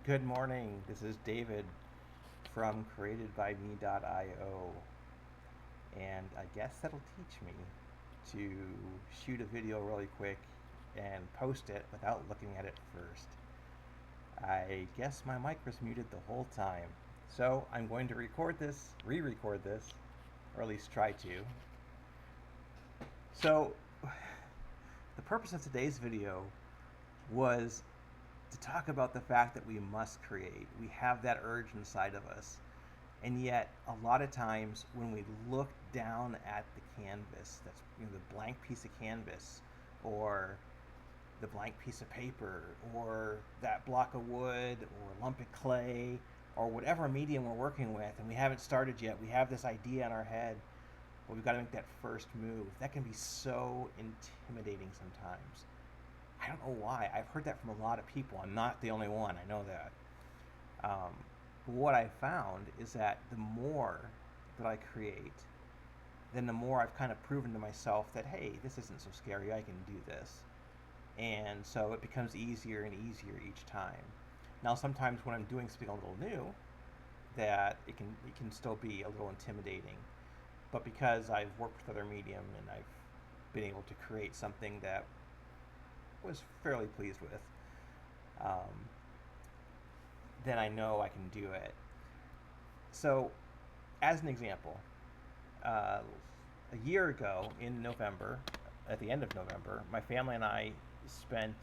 Good morning. This is David from createdbyme.io, and I guess that'll teach me to shoot a video really quick and post it without looking at it first. I guess my mic was muted the whole time. So I'm going to record this, re-record this, or at least try to. So the purpose of today's video was to talk about the fact that we must create. We have that urge inside of us. And yet, a lot of times when we look down at the canvas, that's the blank piece of canvas, or the blank piece of paper, or that block of wood, or lump of clay, or whatever medium we're working with, and we haven't started yet, we have this idea in our head, but we've got to make that first move. That can be so intimidating sometimes. I don't know why. I've heard that from a lot of people. I'm not the only one. I know that. Um, what I found is that the more that I create, then the more I've kind of proven to myself that, hey, this isn't so scary. I can do this. And so it becomes easier and easier each time. Now, sometimes when I'm doing something a little new, that it can still be a little intimidating. But because I've worked with other medium and I've been able to create something that was fairly pleased with, um, then I know I can do it. So, as an example, uh, a year ago in November, at the end of November, my family and I spent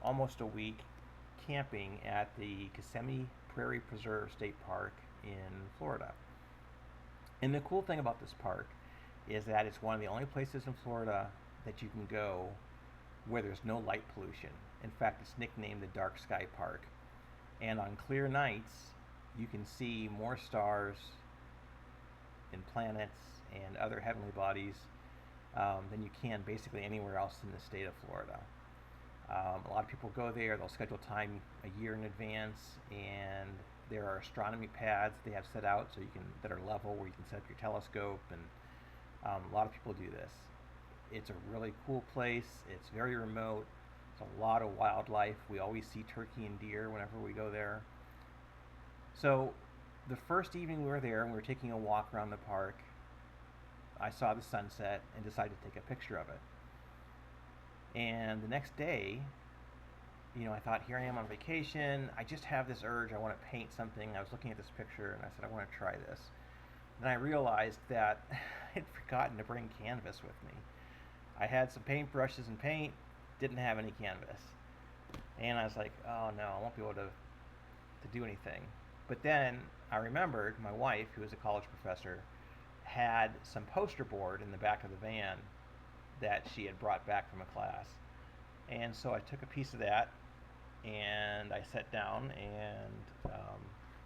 almost a week camping at the Kissimmee Prairie Preserve State Park in Florida. And the cool thing about this park is that it's one of the only places in Florida that you can go where there's no light pollution. In fact, it's nicknamed the Dark Sky Park. And on clear nights, you can see more stars and planets and other heavenly bodies than you can basically anywhere else in the state of Florida. A lot of people go there, they'll schedule time a year in advance, and there are astronomy pads they have set out so you can that are level where you can set up your telescope, and a lot of people do this. It's a really cool place. It's very remote. There's a lot of wildlife. We always see turkey and deer whenever we go there. So the first evening we were there and we were taking a walk around the park, I saw the sunset and decided to take a picture of it. And the next day, I thought, here I am on vacation. I just have this urge. I want to paint something. I was looking at this picture and I said, I want to try this. Then I realized that I'd forgotten to bring canvas with me. I had some paint brushes and paint, didn't have any canvas. And I was like, oh no, I won't be able to do anything. But then I remembered my wife, who was a college professor, had some poster board in the back of the van that she had brought back from a class. And so I took a piece of that and I sat down and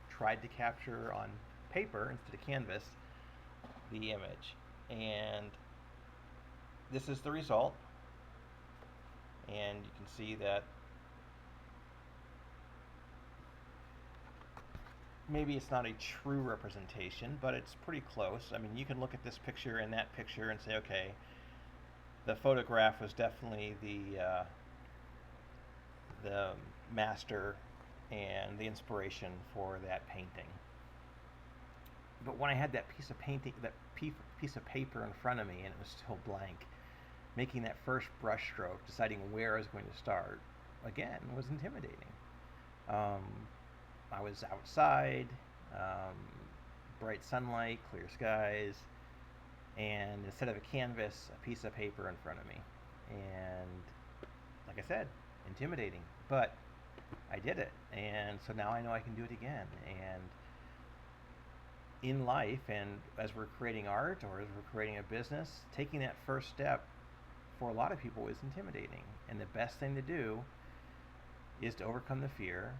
tried to capture on paper instead of canvas the image. And this is the result. And you can see that maybe it's not a true representation, but it's pretty close. I mean, you can look at this picture and that picture and say, okay, the photograph was definitely the master and the inspiration for that painting. But when I had that piece of paper in front of me and it was still blank, making that first brush stroke, deciding where I was going to start, again, was intimidating. Um, I was outside, um, bright sunlight, clear skies, and instead of a canvas, a piece of paper in front of me. And like I said, intimidating. But I did it, and so now I know I can do it again. And in life, and as we're creating art or as we're creating a business, taking that first step for a lot of people is intimidating. And the best thing to do is to overcome the fear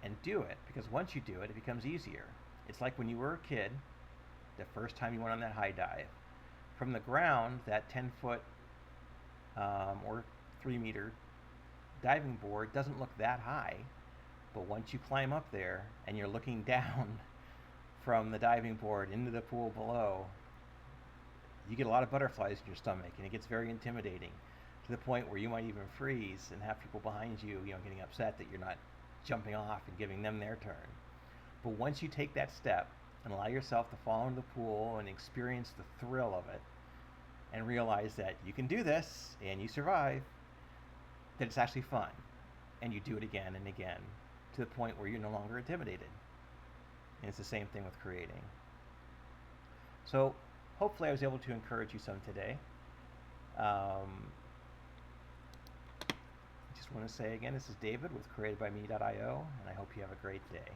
and do it, because once you do it, it becomes easier. It's like when you were a kid, the first time you went on that high dive. From the ground, that 10-foot or 3-meter diving board doesn't look that high, but once you climb up there and you're looking down from the diving board into the pool below, you get a lot of butterflies in your stomach, and it gets very intimidating to the point where you might even freeze and have people behind you, getting upset that you're not jumping off and giving them their turn. But once you take that step and allow yourself to fall into the pool and experience the thrill of it and realize that you can do this and you survive, that it's actually fun. And you do it again and again to the point where you're no longer intimidated. And it's the same thing with creating. So hopefully I was able to encourage you some today. Just want to say again, this is David with createdbyme.io, and I hope you have a great day.